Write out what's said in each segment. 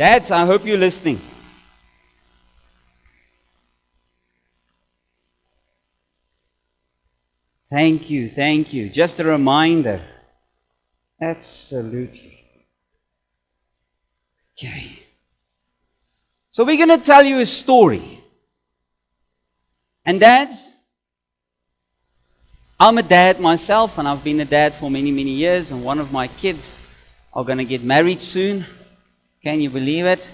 Dads, I hope you're listening. Thank you, thank you. Just a reminder. Absolutely. Okay. So we're going to tell you a story. And dads, I'm a dad myself, and I've been a dad for many, many years, and one of my kids are going to get married soon. Can you believe it?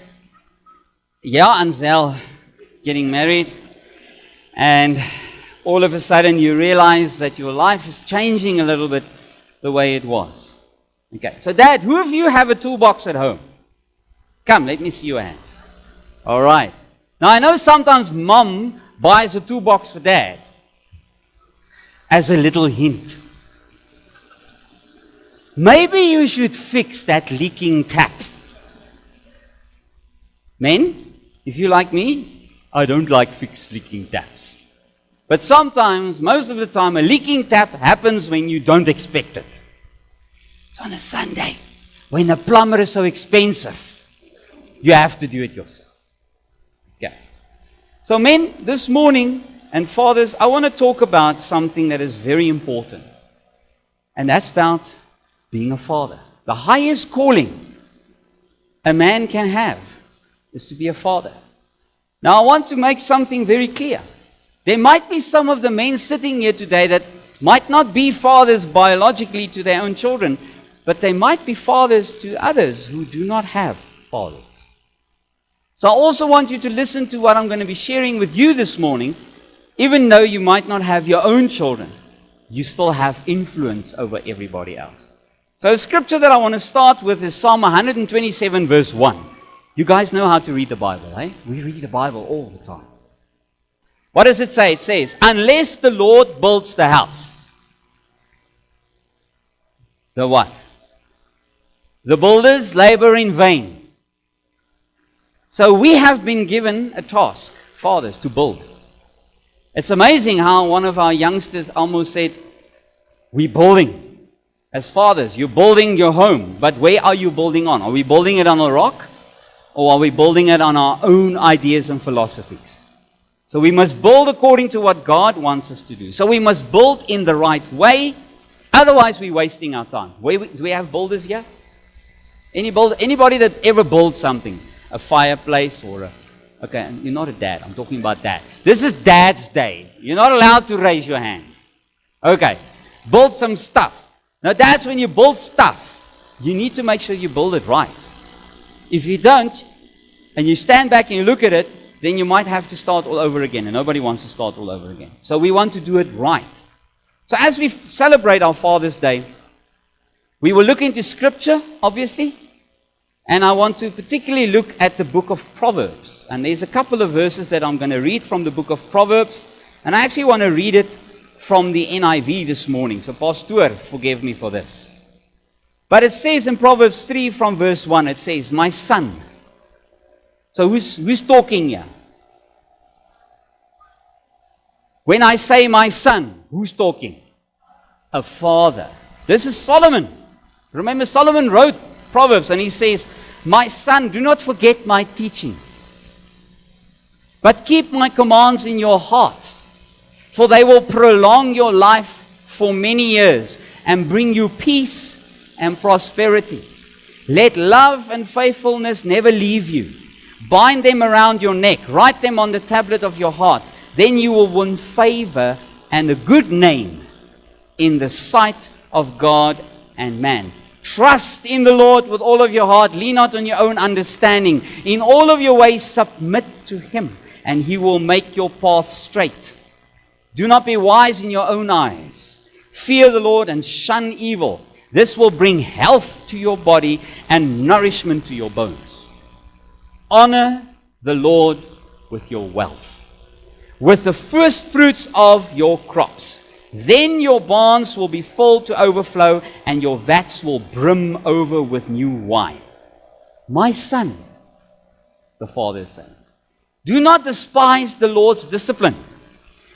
Yeah, Ansel getting married. And all of a sudden you realize that your life is changing a little bit the way it was. Okay, so Dad, who of you have a toolbox at home? Come, let me see your hands. All right. Now I know sometimes Mom buys a toolbox for Dad as a little hint. Maybe you should fix that leaking tap. Men, if you like me, I don't like fixed leaking taps. But sometimes, most of the time, a leaking tap happens when you don't expect it. It's on a Sunday, when a plumber is so expensive, you have to do it yourself. Okay. So men, this morning, and fathers, I want to talk about something that is very important. And that's about being a father. The highest calling a man can have is to be a father. Now I want to make something very clear. There might be some of the men sitting here today that might not be fathers biologically to their own children, but they might be fathers to others who do not have fathers. So I also want you to listen to what I'm going to be sharing with you this morning. Even though you might not have your own children, you still have influence over everybody else. So a scripture that I want to start with is Psalm 127 verse 1. You guys know how to read the Bible, eh? We read the Bible all the time. What does it say? It says, unless the Lord builds the house. The what? The builders labor in vain. So we have been given a task, fathers, to build. It's amazing how one of our youngsters almost said, we're building. As fathers, you're building your home, but where are you building on? Are we building it on a rock? Or are we building it on our own ideas and philosophies? So we must build according to what God wants us to do. So we must build in the right way. Otherwise, we're wasting our time. Do we have builders here? Anybody that ever built something? A fireplace or a... Okay, you're not a dad. I'm talking about dad. This is Dad's Day. You're not allowed to raise your hand. Okay, build some stuff. Now, dads, when you build stuff, you need to make sure you build it right. If you don't, and you stand back and you look at it, then you might have to start all over again, and nobody wants to start all over again. So we want to do it right. So as we celebrate our Father's Day, we will look into Scripture, obviously, and I want to particularly look at the book of Proverbs. And there's a couple of verses that I'm going to read from the book of Proverbs, and I actually want to read it from the NIV this morning. So Pastor, forgive me for this. But it says in Proverbs 3 from verse 1, it says, my son. So who's talking here? When I say my son, who's talking? A father. This is Solomon. Remember, Solomon wrote Proverbs and he says, my son, do not forget my teaching, but keep my commands in your heart, for they will prolong your life for many years and bring you peace and prosperity. Let love and faithfulness never leave you. Bind them around your neck. Write them on the tablet of your heart. Then you will win favor and a good name in the sight of God and man. Trust in the Lord with all of your heart. Lean not on your own understanding. In all of your ways submit to Him, and He will make your path straight. Do not be wise in your own eyes. Fear the Lord and shun evil. This will bring health to your body and nourishment to your bones. Honor the Lord with your wealth, with the first fruits of your crops. Then your barns will be full to overflow, and your vats will brim over with new wine. My son, the father is saying, do not despise the Lord's discipline,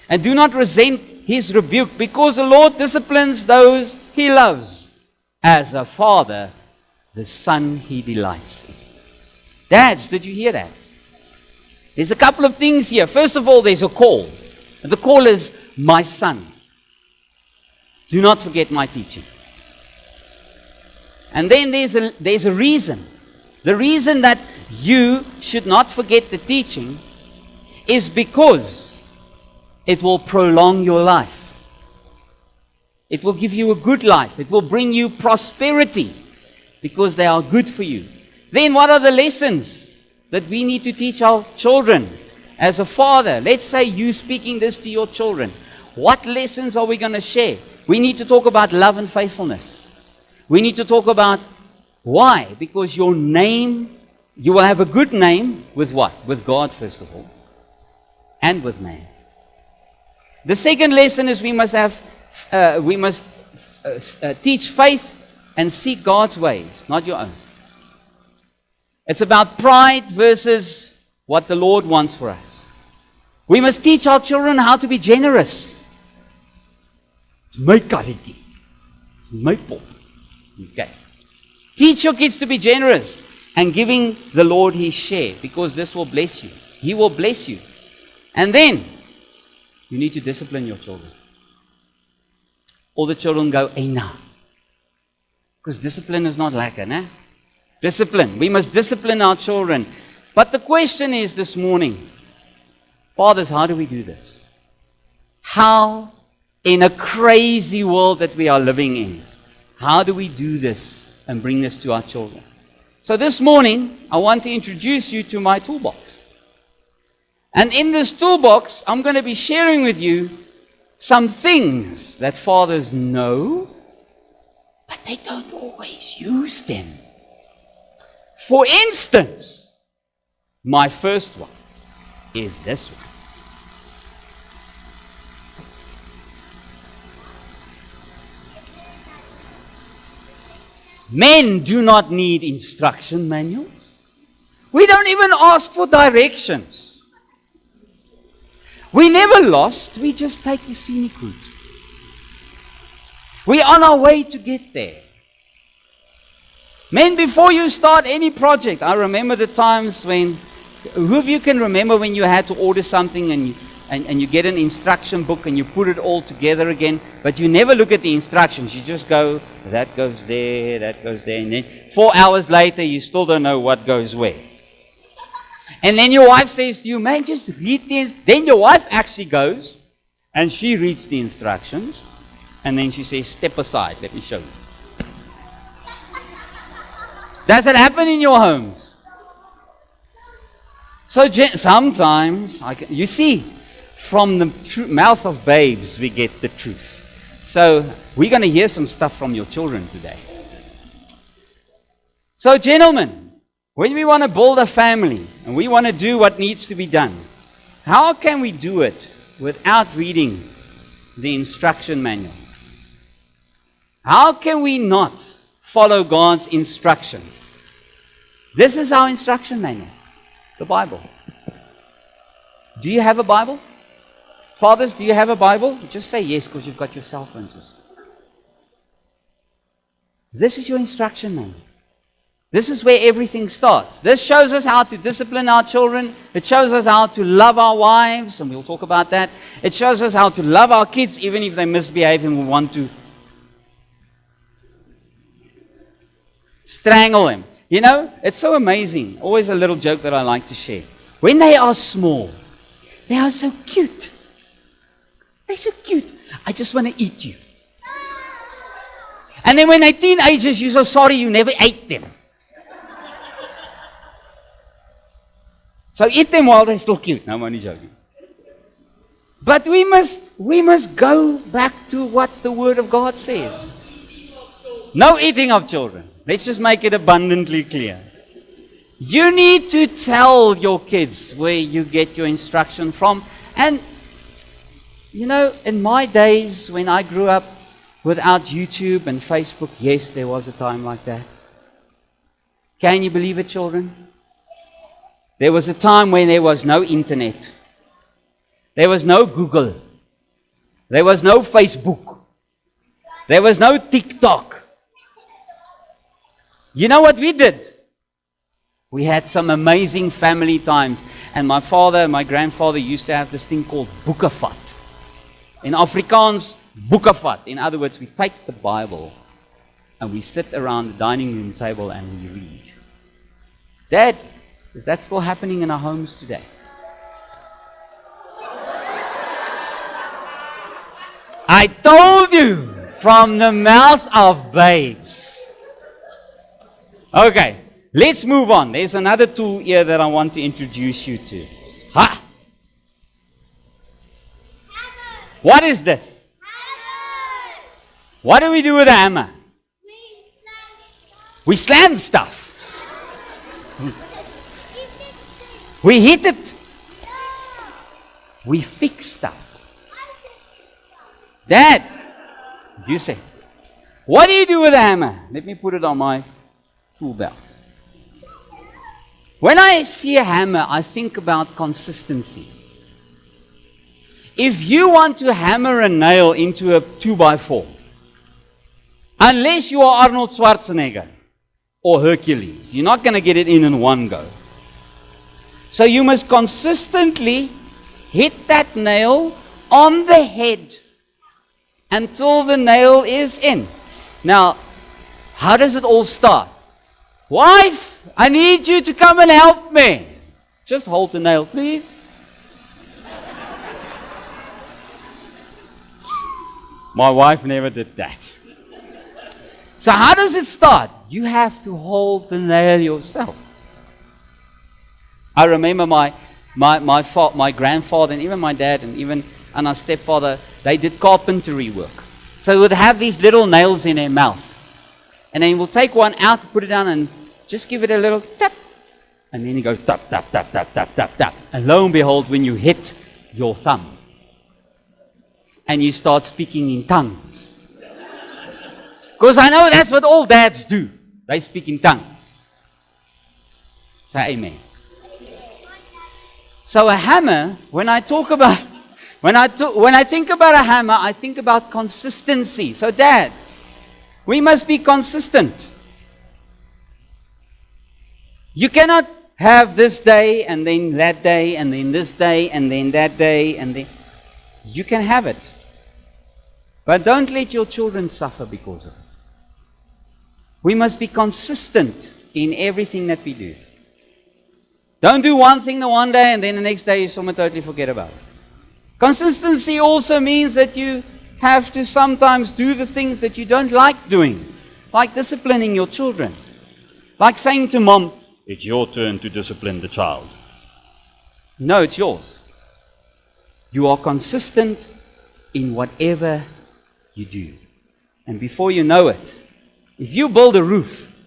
and do not resent His rebuke, because the Lord disciplines those He loves. As a father, the son He delights in. Dads, did you hear that? There's a couple of things here. First of all, there's a call. And the call is, my son, do not forget my teaching. And then there's a reason. The reason that you should not forget the teaching is because it will prolong your life. It will give you a good life. It will bring you prosperity because they are good for you. Then what are the lessons that we need to teach our children as a father? Let's say you speaking this to your children. What lessons are we going to share? We need to talk about love and faithfulness. We need to talk about why? Because your name, you will have a good name with what? With God, first of all, and with man. The second lesson is we must teach faith and seek God's ways, not your own. It's about pride versus what the Lord wants for us. We must teach our children how to be generous. It's my karretjie. It's my pot. Okay. Teach your kids to be generous and giving the Lord His share, because this will bless you. He will bless you. And then you need to discipline your children. All the children go, nah. Because discipline is not lekker, né? Discipline. We must discipline our children. But the question is this morning, fathers, how do we do this? How, in a crazy world that we are living in, how do we do this and bring this to our children? So this morning, I want to introduce you to my toolbox. And in this toolbox, I'm going to be sharing with you some things that fathers know, but they don't always use them. For instance, my first one is this one. Men do not need instruction manuals. We don't even ask for directions. We never lost, we just take the scenic route. We're on our way to get there. Men, before you start any project, I remember the times when, who of you can remember when you had to order something and you get an instruction book and you put it all together again, but you never look at the instructions. You just go, that goes there, and then 4 hours later, you still don't know what goes where. And then your wife says to you, man, just read then your wife actually goes and she reads the instructions, and then she says, step aside, let me show you. Does it happen in your homes? So sometimes, you see, from the mouth of babes, we get the truth. So we're going to hear some stuff from your children today. So gentlemen, when we want to build a family and we want to do what needs to be done, how can we do it without reading the instruction manual? How can we not follow God's instructions? This is our instruction manual, the Bible. Do you have a Bible? Fathers, do you have a Bible? Just say yes, because you've got your cell phones. This is your instruction manual. This is where everything starts. This shows us how to discipline our children. It shows us how to love our wives, and we'll talk about that. It shows us how to love our kids, even if they misbehave and we want to strangle them. You know, it's so amazing. Always a little joke that I like to share. When they are small, they are so cute. They're so cute. I just want to eat you. And then when they're teenagers, you're so sorry you never ate them. So eat them while they're still cute. No, I'm only joking. But we must go back to what the Word of God says. No eating of children. Let's just make it abundantly clear. You need to tell your kids where you get your instruction from. And, you know, in my days when I grew up without YouTube and Facebook, yes, there was a time like that. Can you believe it, children? There was a time when there was no internet. There was no Google. There was no Facebook. There was no TikTok. You know what we did? We had some amazing family times. And my father and my grandfather used to have this thing called boekevat. In Afrikaans, boekevat. In other words, we take the Bible and we sit around the dining room table and we read. Dad, is that still happening in our homes today? I told you, from the mouth of babes. Okay, let's move on. There's another tool here that I want to introduce you to. Ha! Hammer. What is this? Hammer. What do we do with a hammer? We slam stuff. We hit it. We fix stuff. Dad, you say, what do you do with a hammer? Let me put it on my tool belt. When I see a hammer, I think about consistency. If you want to hammer a nail into a 2x4, unless you are Arnold Schwarzenegger or Hercules, you're not going to get it in one go. So you must consistently hit that nail on the head until the nail is in. Now, how does it all start? Wife, I need you to come and help me. Just hold the nail, please. My wife never did that. So how does it start? You have to hold the nail yourself. I remember my grandfather and even my dad and our stepfather, they did carpentry work. So they would have these little nails in their mouth. And then you will take one out, put it down, and just give it a little tap. And then you go tap, tap, tap, tap, tap, tap, tap. And lo and behold, when you hit your thumb, and you start speaking in tongues. Because I know that's what all dads do. They speak in tongues. Say amen. So a hammer, when I think about a hammer, I think about consistency. So dads, we must be consistent. You cannot have this day and then that day and then this day and then that day and then. You can have it. But don't let your children suffer because of it. We must be consistent in everything that we do. Don't do one thing the one day and then the next day you totally forget about it. Consistency also means that you have to sometimes do the things that you don't like doing, like disciplining your children. Like saying to mom, it's your turn to discipline the child. No, it's yours. You are consistent in whatever you do. And before you know it, if you build a roof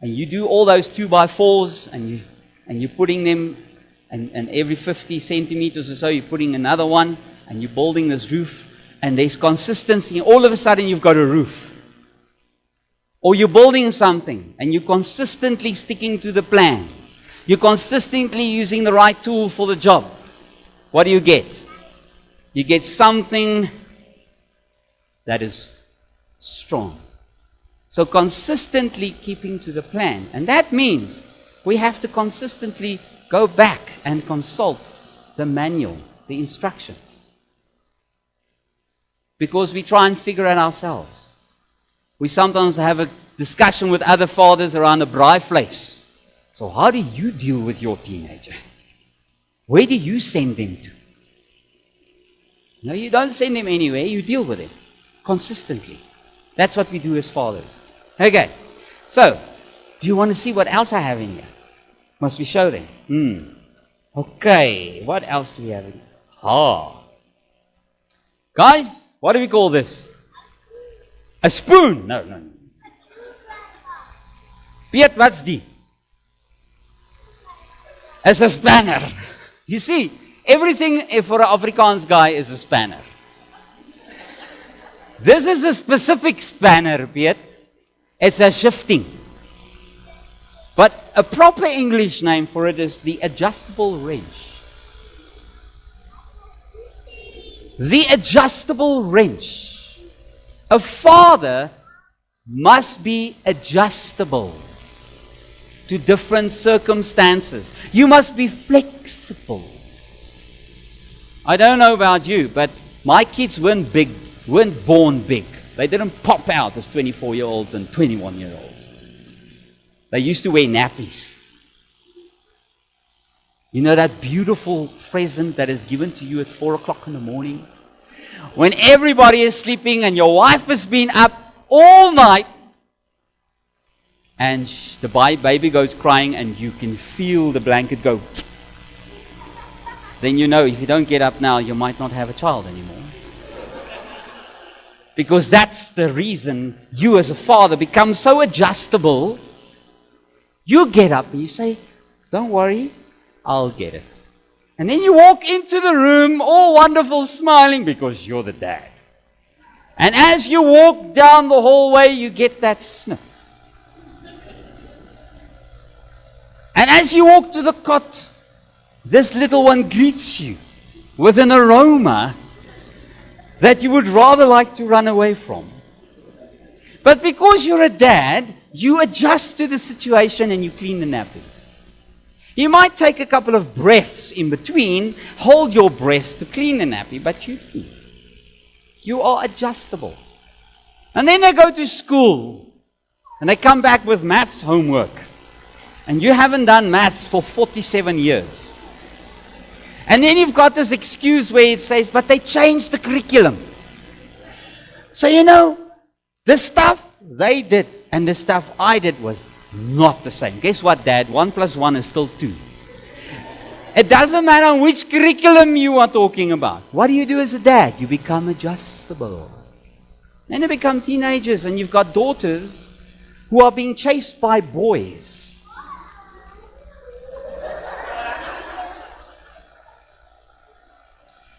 and you do all those 2x4s and you're putting them, and every 50 centimeters or so you're putting another one, and you're building this roof, and there's consistency, and all of a sudden you've got a roof. Or you're building something and you're consistently sticking to the plan. You're consistently using the right tool for the job. What do you get? You get something that is strong. So consistently keeping to the plan. And that means we have to consistently go back and consult the manual, the instructions. Because we try and figure it ourselves. We sometimes have a discussion with other fathers around a braaivleis. So how do you deal with your teenager? Where do you send them to? No, you don't send them anywhere. You deal with them consistently. That's what we do as fathers. Okay. So, do you want to see what else I have in here? Must we show them? Okay. What else do we have in here? Guys, what do we call this? A spoon. No. Piet, what's die? It's a spanner. You see, everything for an Afrikaans guy is a spanner. This is a specific spanner, Piet. It's a shifting. But a proper English name for it is the adjustable wrench. The adjustable wrench. A father must be adjustable. to different circumstances. You must be flexible. I don't know about you, but my kids weren't born big. They didn't pop out as 24-year-olds and 21-year-olds. They used to wear nappies. You know that beautiful present that is given to you at 4 o'clock in the morning? When everybody is sleeping and your wife has been up all night, and the baby goes crying and you can feel the blanket go. Then you know if you don't get up now, you might not have a child anymore. Because that's the reason you as a father become so adjustable. You get up and you say, don't worry, I'll get it. And then you walk into the room all wonderful, smiling because you're the dad. And as you walk down the hallway, you get that sniff. And as you walk to the cot, this little one greets you with an aroma that you would rather like to run away from. But because you're a dad, you adjust to the situation and you clean the nappy. You might take a couple of breaths in between, hold your breath to clean the nappy, but you are adjustable. And then they go to school and they come back with maths homework. And you haven't done maths for 47 years. And then you've got this excuse where it says, but they changed the curriculum. So you know, the stuff they did and the stuff I did was not the same. Guess what, Dad? 1 + 1 is still 2. It doesn't matter which curriculum you are talking about. What do you do as a dad? You become adjustable. Then you become teenagers and you've got daughters who are being chased by boys.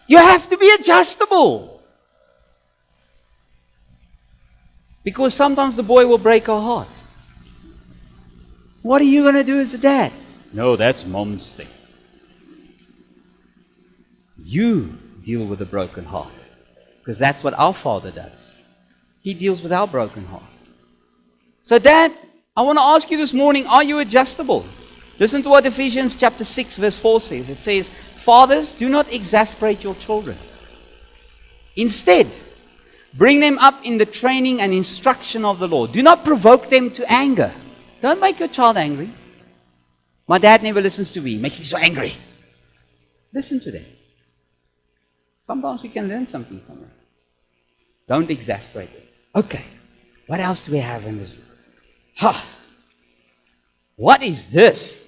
You have to be adjustable. Because sometimes the boy will break our heart. What are you going to do as a dad? No, that's mom's thing. You deal with a broken heart. Because that's what our Father does. He deals with our broken hearts. So Dad, I want to ask you this morning, are you adjustable? Listen to what Ephesians chapter 6 verse 4 says. It says, fathers, do not exasperate your children. Instead, bring them up in the training and instruction of the Lord. Do not provoke them to anger. Don't make your child angry. My dad never listens to me. He makes me so angry. Listen to them. Sometimes we can learn something from them. Don't exasperate them. Okay, what else do we have in this book? What is this?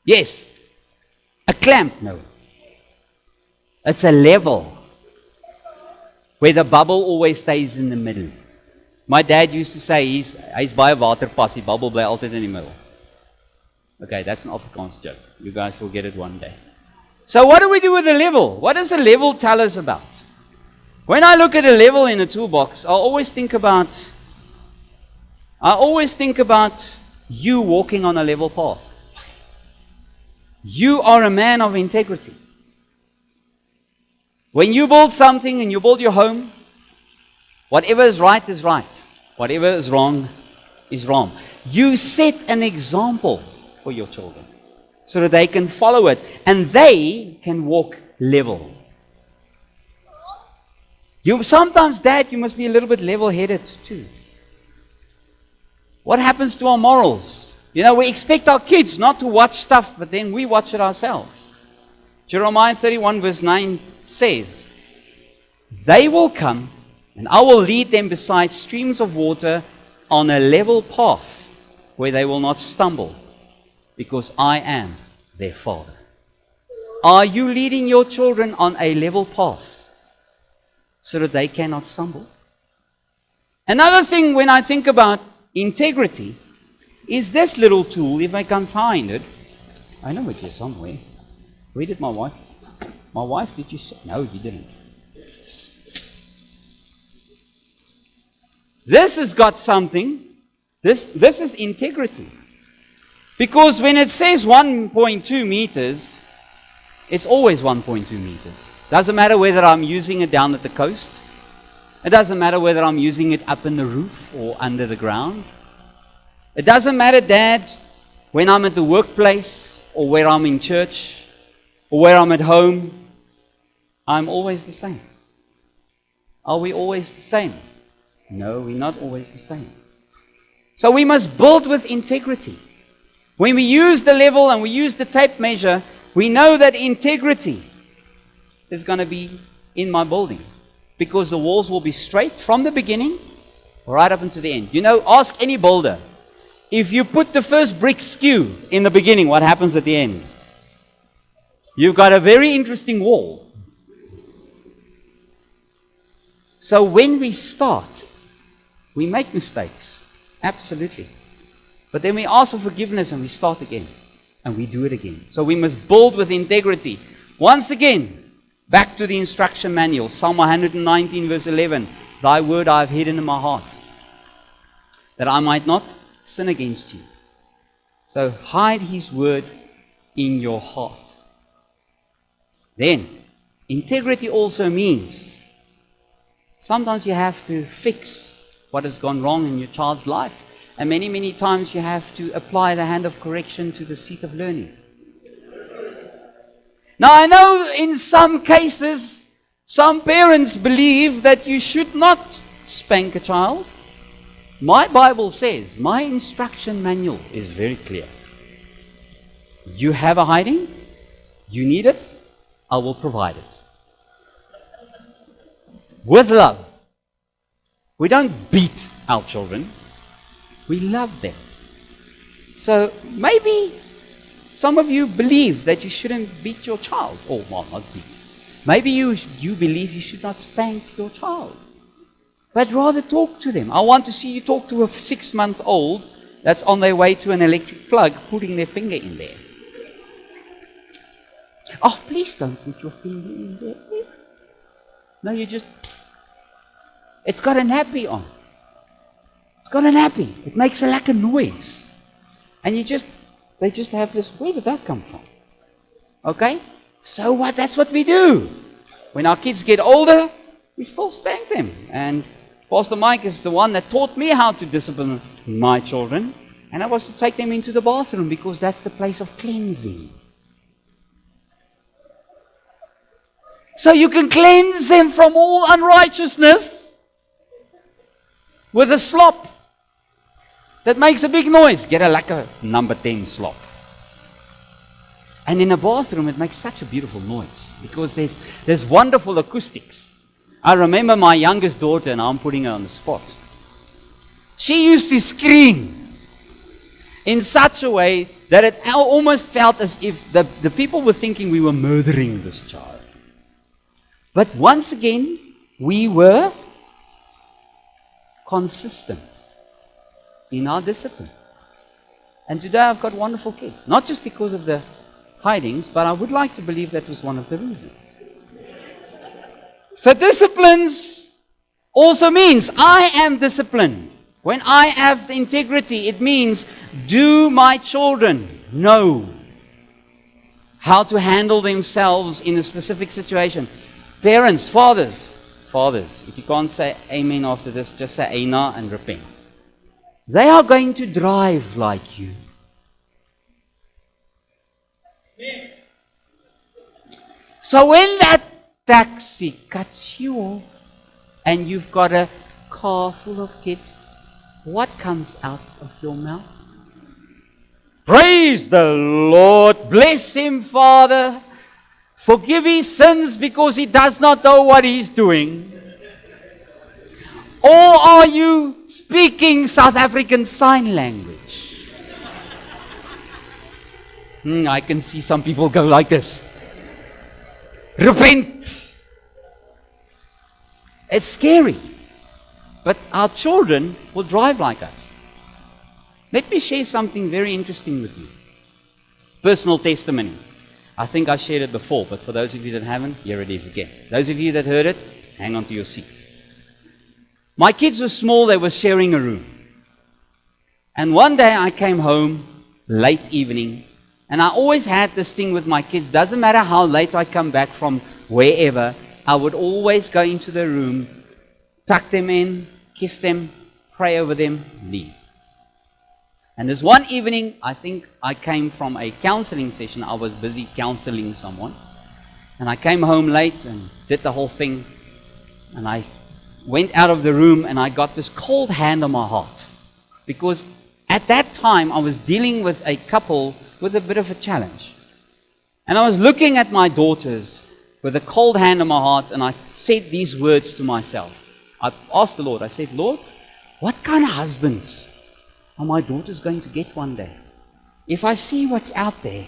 Yes. A clamp? No. It's a level where the bubble always stays in the middle. My dad used to say hy's baie waterpas, die bubble bly altyd in die middel. Okay, that's an Afrikaans joke. You guys will get it one day. So what do we do with a level? What does a level tell us about? When I look at a level in a toolbox, I always think about you walking on a level path. You are a man of integrity. When you build something and you build your home, whatever is right is right. Whatever is wrong is wrong. You set an example for your children so that they can follow it and they can walk level. Sometimes, Dad, you must be a little bit level-headed too. What happens to our morals? You know, we expect our kids not to watch stuff, but then we watch it ourselves. Jeremiah 31 verse 9 says, they will come, and I will lead them beside streams of water on a level path where they will not stumble, because I am their Father. Are you leading your children on a level path so that they cannot stumble? Another thing when I think about integrity is this little tool, if I can find it. I know it's here somewhere. Where did my wife? My wife, did you say? No, you didn't. This has got something. This is integrity. Because when it says 1.2 meters, it's always 1.2 meters. Doesn't matter whether I'm using it down at the coast. It doesn't matter whether I'm using it up in the roof or under the ground. It doesn't matter, Dad, when I'm at the workplace, or where I'm in church, or where I'm at home, I'm always the same. Are we always the same? No, we're not always the same. So we must build with integrity. When we use the level and we use the tape measure, we know that integrity is going to be in my building, because the walls will be straight from the beginning right up until the end. You know, ask any builder. If you put the first brick skew in the beginning, what happens at the end? You've got a very interesting wall. So when we start, we make mistakes. Absolutely. But then we ask for forgiveness and we start again. And we do it again. So we must build with integrity. Once again, back to the instruction manual. Psalm 119 verse 11. Thy word I have hidden in my heart, that I might not sin against you. So hide his word in your heart. Then, integrity also means sometimes you have to fix what has gone wrong in your child's life. And many, many times you have to apply the hand of correction to the seat of learning. Now, I know in some cases, some parents believe that you should not spank a child. My Bible says, my instruction manual is very clear. You have a hiding, you need it, I will provide it. With love. We don't beat our children, we love them. So maybe some of you believe that you shouldn't beat your child. Or, well, not beat. Maybe you believe you should not spank your child, but rather talk to them. I want to see you talk to a 6-month-old that's on their way to an electric plug, putting their finger in there. Oh, please don't put your finger in there. No, it's got a nappy on. It's got a nappy. It makes a like a noise. And they just have this, where did that come from? Okay? So what? That's what we do. When our kids get older, we still spank them. And Pastor Mike is the one that taught me how to discipline my children. And I was to take them into the bathroom, because that's the place of cleansing. So you can cleanse them from all unrighteousness with a slop that makes a big noise. Get a number 10 slop. And in a bathroom, it makes such a beautiful noise, because there's wonderful acoustics. I remember my youngest daughter, and I'm putting her on the spot. She used to scream in such a way that it almost felt as if the people were thinking we were murdering this child. But once again, we were consistent in our discipline. And today I've got wonderful kids. Not just because of the hidings, but I would like to believe that was one of the reasons. So disciplines also means I am disciplined. When I have the integrity, it means, do my children know how to handle themselves in a specific situation? Parents, fathers, if you can't say amen after this, just say Aina and repent. They are going to drive like you. So when that taxi cuts you off and you've got a car full of kids, what comes out of your mouth? Praise the Lord. Bless him, Father. Forgive his sins, because he does not know what he's doing. Or are you speaking South African Sign Language? I can see some people go like this. Repent. It's scary. But our children will drive like us. Let me share something very interesting with you. Personal testimony. I think I shared it before, but for those of you that haven't, here it is again. Those of you that heard it, hang on to your seats. My kids were small, they were sharing a room. And one day I came home, late evening, and I always had this thing with my kids. Doesn't matter how late I come back from wherever, I would always go into the room, tuck them in, kiss them, pray over them, leave. And this one evening, I think I came from a counseling session. I was busy counseling someone. And I came home late and did the whole thing. And I went out of the room and I got this cold hand on my heart. Because at that time, I was dealing with a couple with a bit of a challenge. And I was looking at my daughters with a cold hand on my heart, and I said these words to myself. I asked the Lord, I said, Lord, what kind of husbands are my daughters going to get one day? If I see what's out there,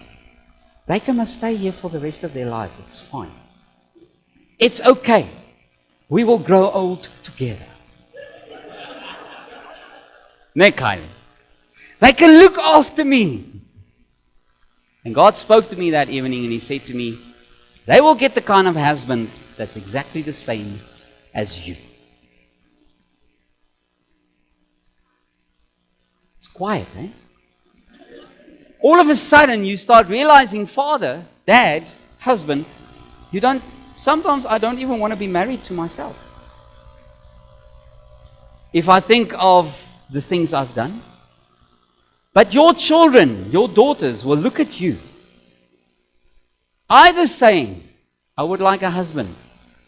they can stay here for the rest of their lives. It's fine. It's okay. We will grow old together. Kylie. They can look after me. And God spoke to me that evening and He said to me, they will get the kind of husband that's exactly the same as you. It's quiet, eh? All of a sudden you start realizing, father, dad, husband, sometimes I don't even want to be married to myself. If I think of the things I've done. But your children, your daughters will look at you either saying, I would like a husband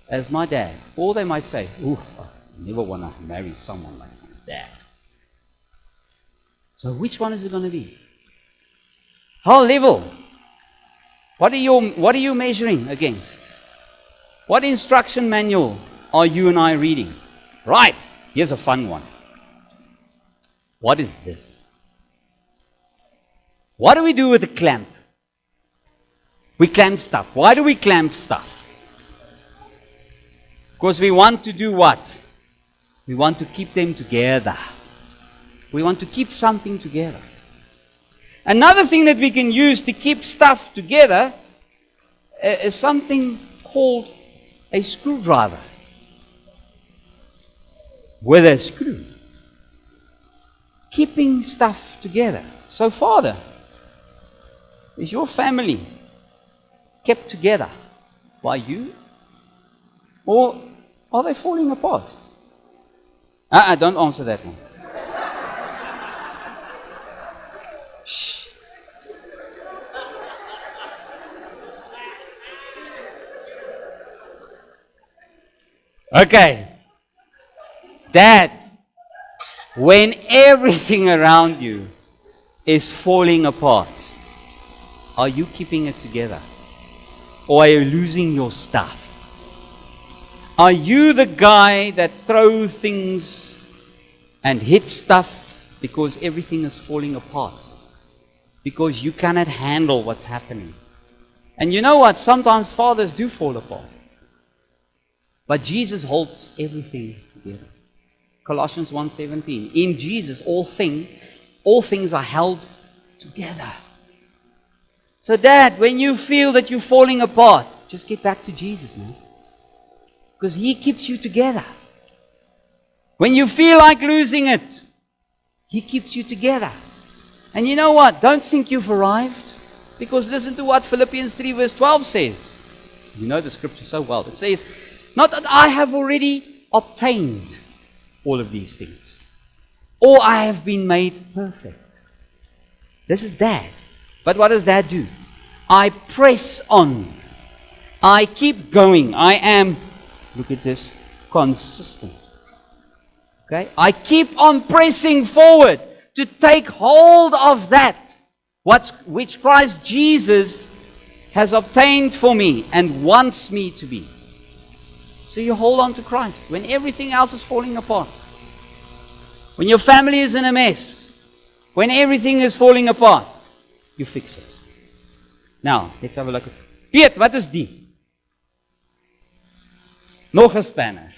as my dad. Or they might say, ooh, I never want to marry someone like my dad. So which one is it going to be? How level? What are you measuring against? What instruction manual are you and I reading? Right, here's a fun one. What is this? What do we do with a clamp? We clamp stuff. Why do we clamp stuff? Because we want to do what? We want to keep them together. We want to keep something together. Another thing that we can use to keep stuff together is something called a screwdriver. With a screw. Keeping stuff together. So, Father, is your family kept together by you? Or are they falling apart? Don't answer that one. Shh. Okay. Dad, when everything around you is falling apart, are you keeping it together? Or are you losing your stuff? Are you the guy that throws things and hits stuff because everything is falling apart? Because you cannot handle what's happening. And you know what? Sometimes fathers do fall apart. But Jesus holds everything together. Colossians 1:17. In Jesus, all things are held together. So, Dad, when you feel that you're falling apart, just get back to Jesus, man. Because He keeps you together. When you feel like losing it, He keeps you together. And you know what? Don't think you've arrived. Because listen to what Philippians 3 verse 12 says. You know the scripture so well. It says, not that I have already obtained all of these things, or I have been made perfect. This is Dad. But what does Dad do? I press on. I keep going. I am, look at this, consistent. Okay? I keep on pressing forward to take hold of that which Christ Jesus has obtained for me and wants me to be. So you hold on to Christ when everything else is falling apart. When your family is in a mess. When everything is falling apart. You fix it. Now, let's have a look. Piet, wat is die? Nog 'n spanner.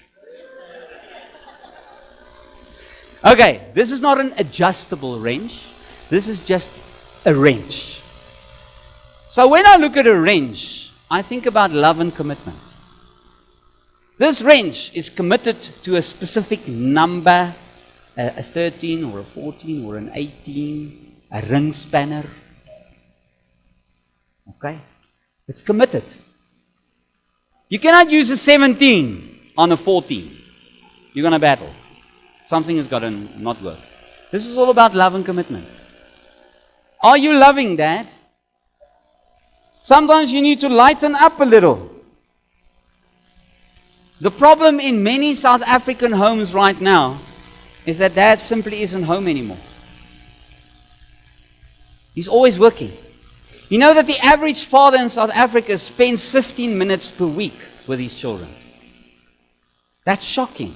Okay, this is not an adjustable wrench. This is just a wrench. So when I look at a wrench, I think about love and commitment. This wrench is committed to a specific number, a 13 or a 14 or an 18, a ring spanner. Okay? It's committed. You cannot use a 17 on a 14. You're going to battle. Something has got to not work. This is all about love and commitment. Are you loving, Dad? Sometimes you need to lighten up a little. The problem in many South African homes right now is that Dad simply isn't home anymore. He's always working. You know that the average father in South Africa spends 15 minutes per week with his children. That's shocking.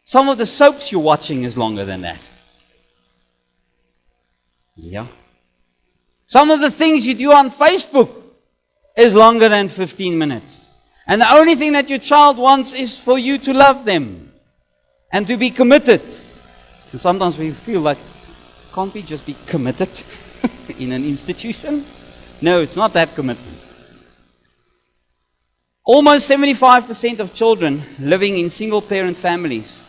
Some of the soaps you're watching is longer than that. Yeah. Some of the things you do on Facebook is longer than 15 minutes. And the only thing that your child wants is for you to love them and to be committed. And sometimes we feel like, can't we just be committed in an institution? No, it's not that commitment. Almost 75% of children living in single-parent families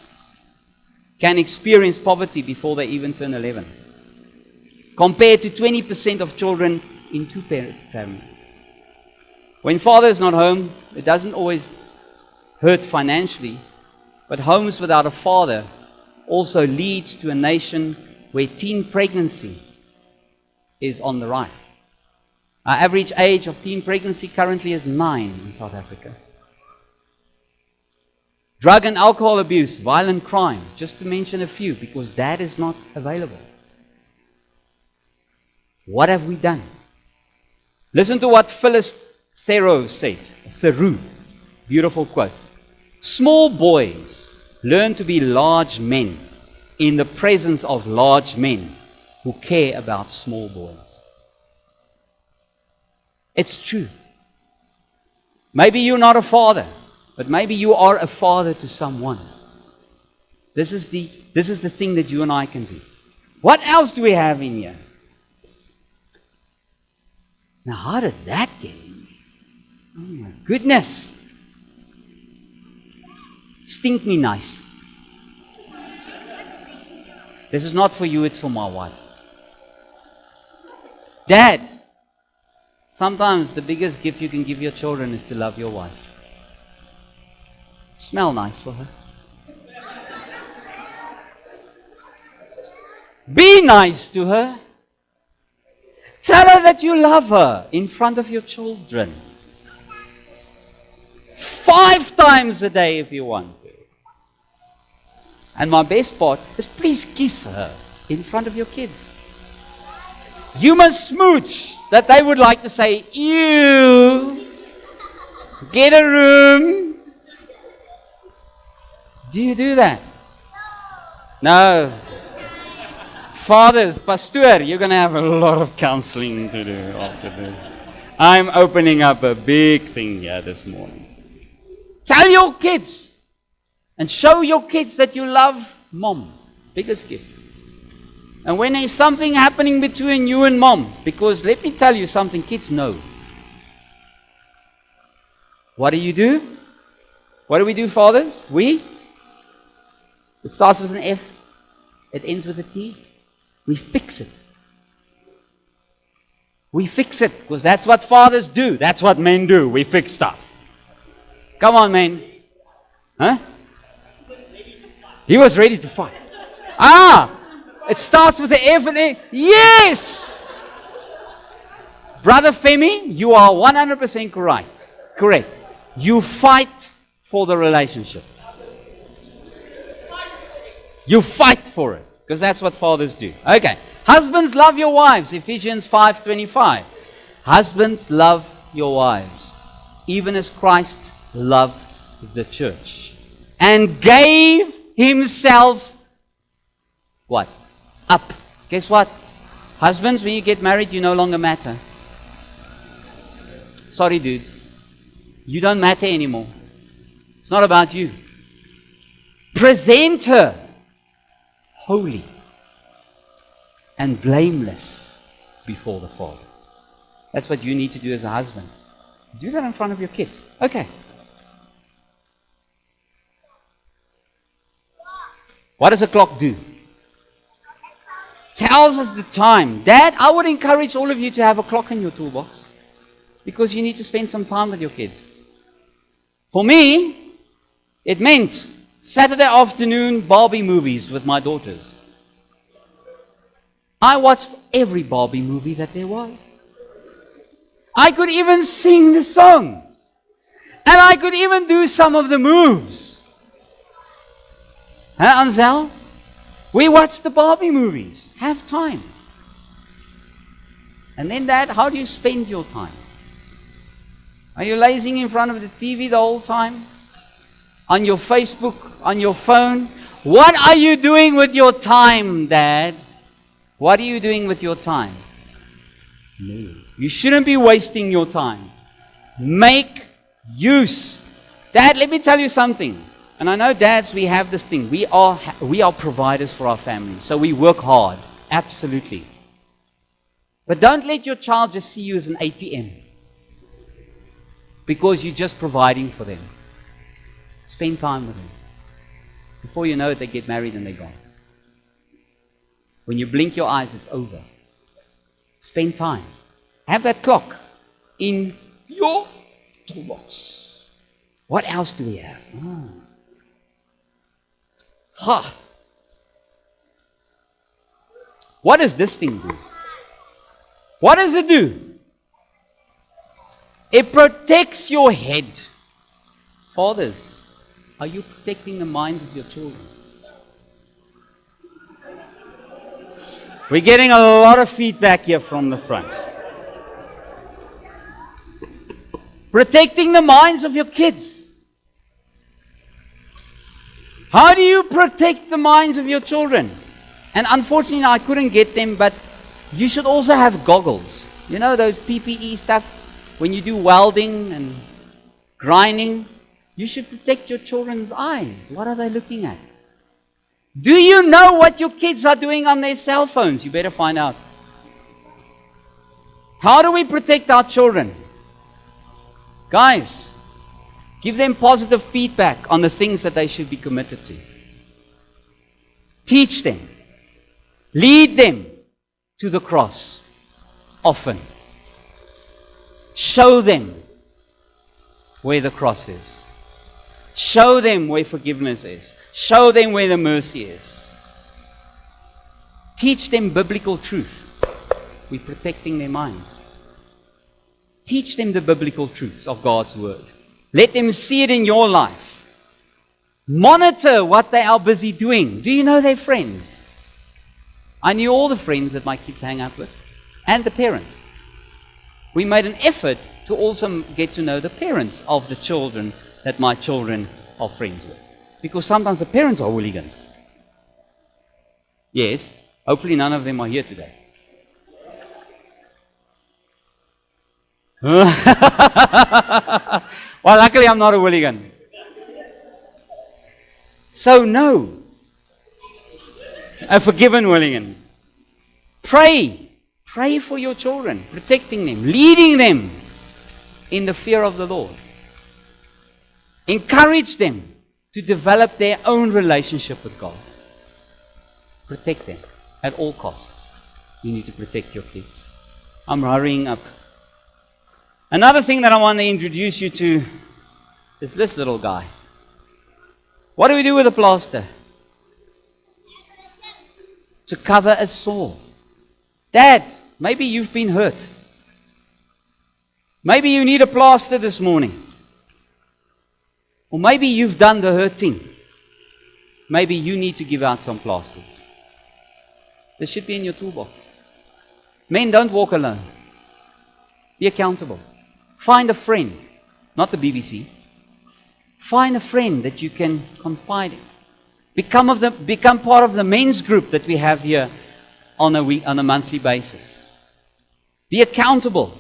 can experience poverty before they even turn 11, compared to 20% of children in two-parent families. When father is not home, it doesn't always hurt financially, but homes without a father also leads to a nation where teen pregnancy is on the rise. Our average age of teen pregnancy currently is 9 in South Africa. Drug and alcohol abuse, violent crime, just to mention a few, because Dad is not available. What have we done? Listen to what Phyllis Theroux said. Theroux, beautiful quote. Small boys learn to be large men in the presence of large men who care about small boys. It's true. Maybe you're not a father, but maybe you are a father to someone. This is the thing that you and I can do. What else do we have in here? Now, how did that get in? Oh my goodness. Stink me nice. This is not for you, it's for my wife. Dad, sometimes the biggest gift you can give your children is to love your wife. Smell nice for her. Be nice to her. Tell her that you love her in front of your children. 5 times a day if you want to. And my best part is please kiss her in front of your kids. You must smooch that they would like to say, ew, get a room. Do you do that? No. Fathers, pastor, you're going to have a lot of counseling to do after this. I'm opening up a big thing here this morning. Tell your kids and show your kids that you love mom. Biggest gift. And when there's something happening between you and mom, because let me tell you something, kids know. What do you do? What do we do, fathers? It starts with an F. It ends with a T. We fix it. We fix it, because that's what fathers do. That's what men do. We fix stuff. Come on, men. Huh? He was ready to fight. It starts with the F and A. Yes! Brother Femi, you are 100% correct. You fight for the relationship. You fight for it. Because that's what fathers do. Okay. Husbands, love your wives. Ephesians 5:25. Husbands, love your wives. Even as Christ loved the church. And gave himself, what? Up. Guess what? Husbands, when you get married, you no longer matter. Sorry, dudes. You don't matter anymore. It's not about you. Present her holy and blameless before the Father. That's what you need to do as a husband. Do that in front of your kids. Okay. What does a clock do? Tells us the time. Dad, I would encourage all of you to have a clock in your toolbox, because you need to spend some time with your kids. For me, it meant Saturday afternoon Barbie movies with my daughters. I watched every Barbie movie that there was. I could even sing the songs. And I could even do some of the moves. Huh, Ansel? We watched the Barbie movies. Have time. And then Dad, how do you spend your time? Are you lazing in front of the TV the whole time? On your Facebook, on your phone? What are you doing with your time, Dad? What are you doing with your time? No. You shouldn't be wasting your time. Make use. Dad, let me tell you something. And I know dads, we have this thing. We are providers for our family. So we work hard. Absolutely. But don't let your child just see you as an ATM. Because you're just providing for them. Spend time with them. Before you know it, they get married and they're gone. When you blink your eyes, it's over. Spend time. Have that clock in your toolbox. What else do we have? Ha! What does this thing do? What does it do? It protects your head. Fathers, are you protecting the minds of your children? We're getting a lot of feedback here from the front. Protecting the minds of your kids. How do you protect the minds of your children? And unfortunately, I couldn't get them, but you should also have goggles. You know those PPE stuff? When you do welding and grinding, you should protect your children's eyes. What are they looking at? Do you know what your kids are doing on their cell phones? You better find out. How do we protect our children? Guys, give them positive feedback on the things that they should be committed to. Teach them. Lead them to the cross often. Show them where the cross is. Show them where forgiveness is. Show them where the mercy is. Teach them biblical truth. We're protecting their minds. Teach them the biblical truths of God's word. Let them see it in your life. Monitor what they are busy doing. Do you know their friends? I knew all the friends that my kids hang out with and the parents. We made an effort to also get to know the parents of the children that my children are friends with. Because sometimes the parents are hooligans. Yes, hopefully none of them are here today. Well, luckily I'm not a hooligan. So no, a forgiven hooligan. Pray. Pray for your children, protecting them, leading them in the fear of the Lord. Encourage them to develop their own relationship with God. Protect them at all costs. You need to protect your kids. I'm hurrying up. Another thing that I want to introduce you to is this little guy. What do we do with a plaster? To cover a sore. Dad, maybe you've been hurt. Maybe you need a plaster this morning. Or maybe you've done the hurting. Maybe you need to give out some plasters. This should be in your toolbox. Men, don't walk alone. Be accountable. Find a friend, not the BBC. Find a friend that you can confide in. Become part of the men's group that we have here on a monthly basis. Be accountable.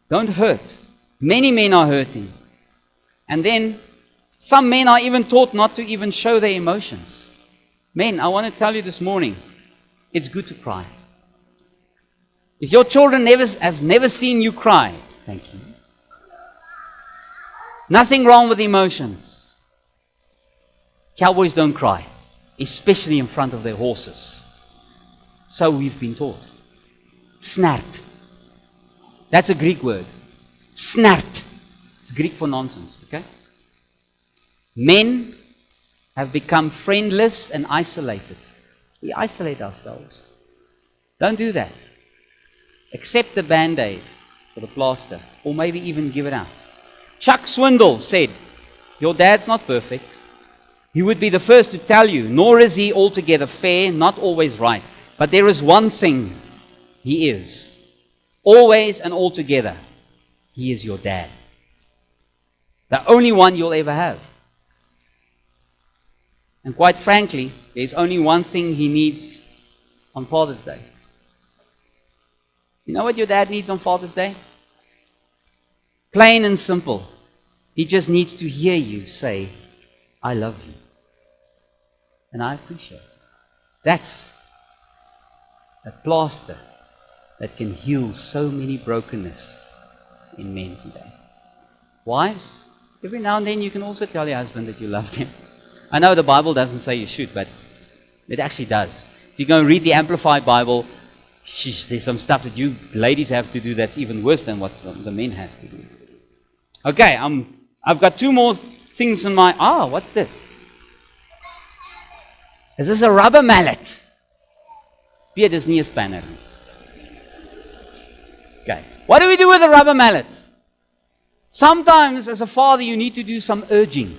Don't hurt. Many men are hurting. And then some men are even taught not to even show their emotions. Men, I want to tell you this morning, it's good to cry. If your children have never seen you cry, thank you. Nothing wrong with emotions. Cowboys don't cry, especially in front of their horses. So we've been taught. Snart. That's a Greek word. Snart. It's Greek for nonsense, okay? Men have become friendless and isolated. We isolate ourselves. Don't do that. Accept the Band-Aid or the plaster, or maybe even give it out. Chuck Swindoll said, your dad's not perfect. He would be the first to tell you, nor is he altogether fair, not always right. But there is one thing he is. Always and altogether, he is your dad. The only one you'll ever have. And quite frankly, there's only one thing he needs on Father's Day. You know what your dad needs on Father's Day? Plain and simple. He just needs to hear you say, I love you. And I appreciate it. That's a plaster that can heal so many brokenness in men today. Wives, every now and then you can also tell your husband that you love him. I know the Bible doesn't say you should, but it actually does. If you go and read the Amplified Bible, there's some stuff that you ladies have to do that's even worse than what the men have to do. Okay, I've got two more things in my... what's this? Is this a rubber mallet? Beer is nie 'n spanner. Okay. What do we do with a rubber mallet? Sometimes as a father you need to do some urging.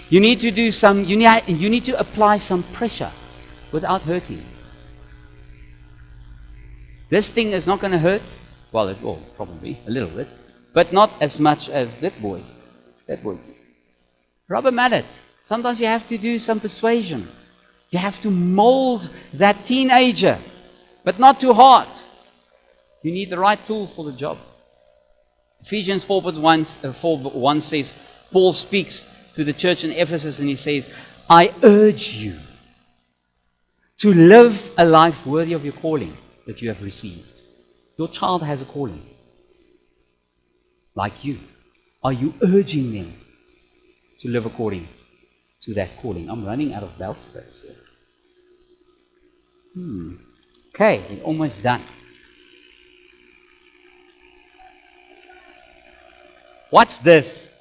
You need to apply some pressure without hurting. This thing is not going to hurt. Well, it will probably a little bit, but not as much as that boy. Rubber mallet. Sometimes you have to do some persuasion. You have to mold that teenager, but not too hard. You need the right tool for the job. Ephesians 4:1 says, Paul speaks to the church in Ephesus and he says, I urge you to live a life worthy of your calling that you have received. Your child has a calling. Like you. Are you urging them to live according to that calling? I'm running out of belt space here. Okay, we're almost done. What's this?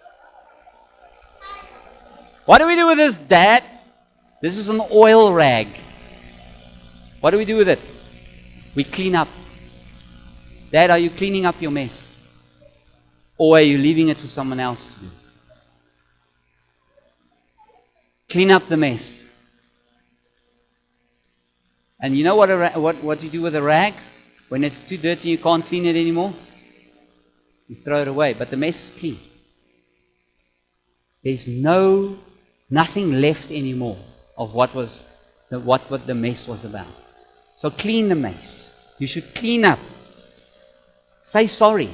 What do we do with this, Dad? This is an oil rag. What do we do with it? We clean up. Dad, are you cleaning up your mess? Or are you leaving it for someone else to do? Clean up the mess. And you know what you do with a rag? When it's too dirty, you can't clean it anymore. You throw it away, but the mess is clean. There's nothing left anymore of what the mess was about. So clean the mess. You should clean up. Say sorry.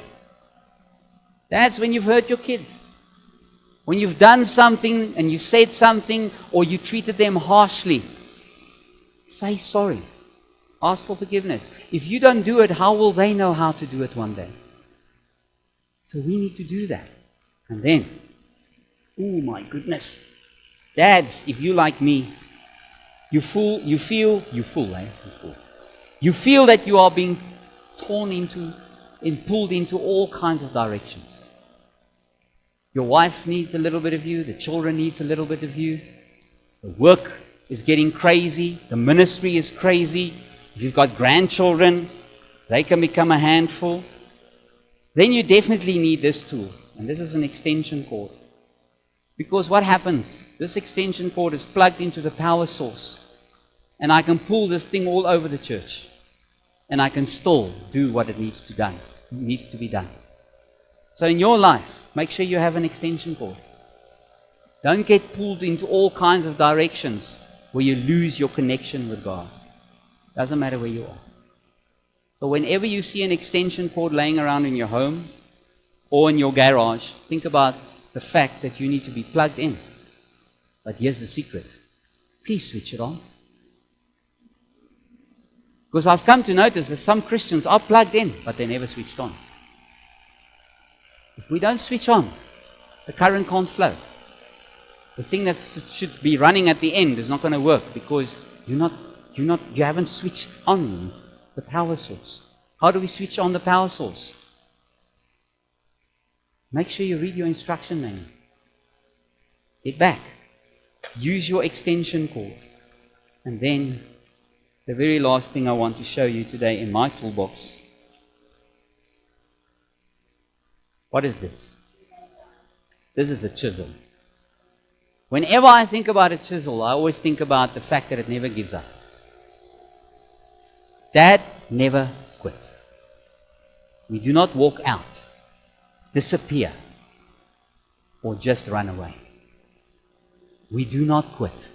That's when you've hurt your kids. When you've done something and you said something or you treated them harshly. Say sorry. Ask for forgiveness. If you don't do it, how will they know how to do it one day? So we need to do that. And then, oh my goodness. Dads, if you like me, you feel that you are being torn into and pulled into all kinds of directions. Your wife needs a little bit of you, the children needs a little bit of you, the work is getting crazy, the ministry is crazy, if you've got grandchildren, they can become a handful. Then you definitely need this tool, and this is an extension cord. Because what happens? This extension cord is plugged into the power source, and I can pull this thing all over the church, and I can still do what it needs to be done. So in your life, make sure you have an extension cord. Don't get pulled into all kinds of directions where you lose your connection with God. Doesn't matter where you are. So whenever you see an extension cord laying around in your home or in your garage, think about the fact that you need to be plugged in. But here's the secret. Please switch it on. Because I've come to notice that some Christians are plugged in, but they never switched on. If we don't switch on, the current can't flow. The thing that should be running at the end is not going to work because you haven't switched on the power source. How do we switch on the power source? Make sure you read your instruction manual. Get back. Use your extension cord. And then the very last thing I want to show you today in my toolbox. What is this? This is a chisel. Whenever I think about a chisel, I always think about the fact that it never gives up. Dad never quits. We do not walk out, disappear, or just run away. We do not quit.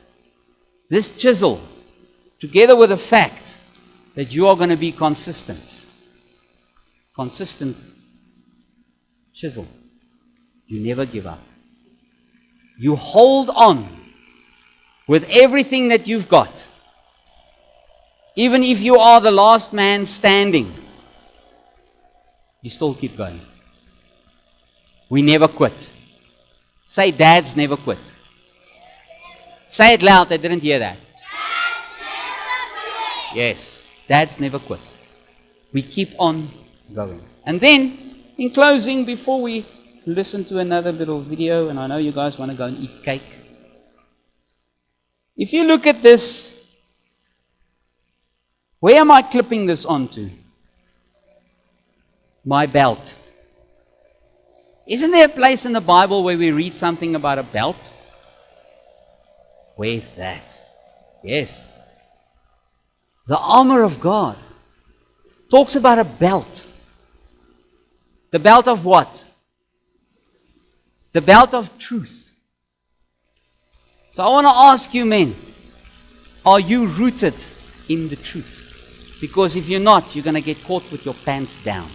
This chisel, together with the fact that you are going to be consistent chisel, you never give up. You hold on with everything that you've got. Even if you are the last man standing, you still keep going. We never quit. Say, dads never quit. Say it loud, I didn't hear that. Yes, dads never quit. We keep on going. And then, in closing, before we listen to another little video, and I know you guys want to go and eat cake. If you look at this, where am I clipping this onto? My belt. Isn't there a place in the Bible where we read something about a belt? Where's that? Yes. The armor of God talks about a belt. The belt of what? The belt of truth. So I want to ask you, men, are you rooted in the truth? Because if you're not, you're going to get caught with your pants down.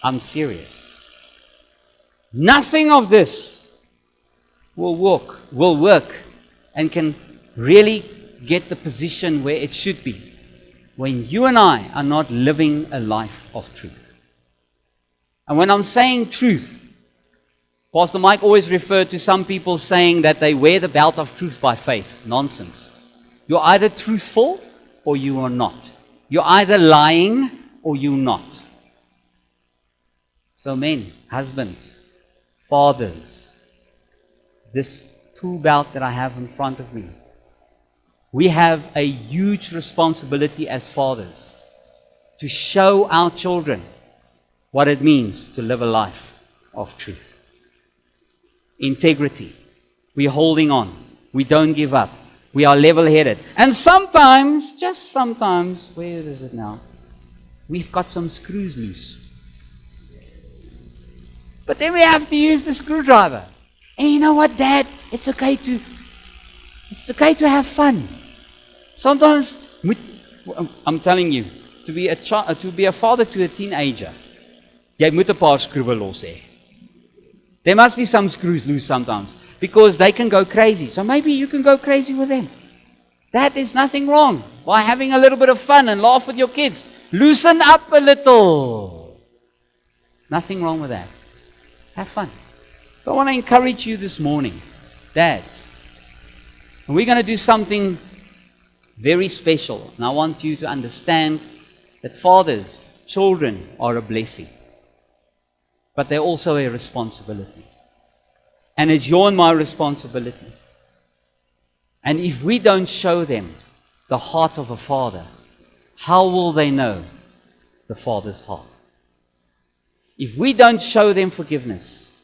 I'm serious. Nothing of this will work, and can really get the position where it should be when you and I are not living a life of truth. And when I'm saying truth, Pastor Mike always referred to some people saying that they wear the belt of truth by faith. Nonsense. You're either truthful or you are not. You're either lying or you're not. So men, husbands, fathers, this tool belt that I have in front of me, we have a huge responsibility as fathers to show our children what it means to live a life of truth. Integrity. We're holding on. We don't give up. We are level-headed. And sometimes, just sometimes, where is it now? We've got some screws loose. But then we have to use the screwdriver. And you know what, Dad? It's okay to have fun. Sometimes, I'm telling you, to be a father to a teenager, jy moet 'n paar skroewe los hê. There must be some screws loose sometimes, because they can go crazy. So maybe you can go crazy with them. That is nothing wrong. By having a little bit of fun and laugh with your kids, loosen up a little. Nothing wrong with that. Have fun. So I want to encourage you this morning, dads. And we're going to do something very special. And I want you to understand that fathers, children are a blessing. But they're also a responsibility. And it's your and my responsibility. And if we don't show them the heart of a father, how will they know the Father's heart? If we don't show them forgiveness,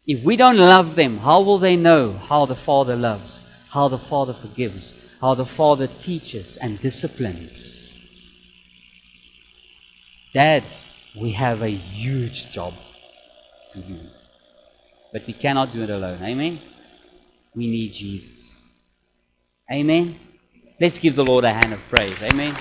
if we don't love them, how will they know how the Father loves, how the Father forgives, how the Father teaches and disciplines? Dads, we have a huge job to do. But we cannot do it alone. Amen? We need Jesus. Amen? Let's give the Lord a hand of praise. Amen?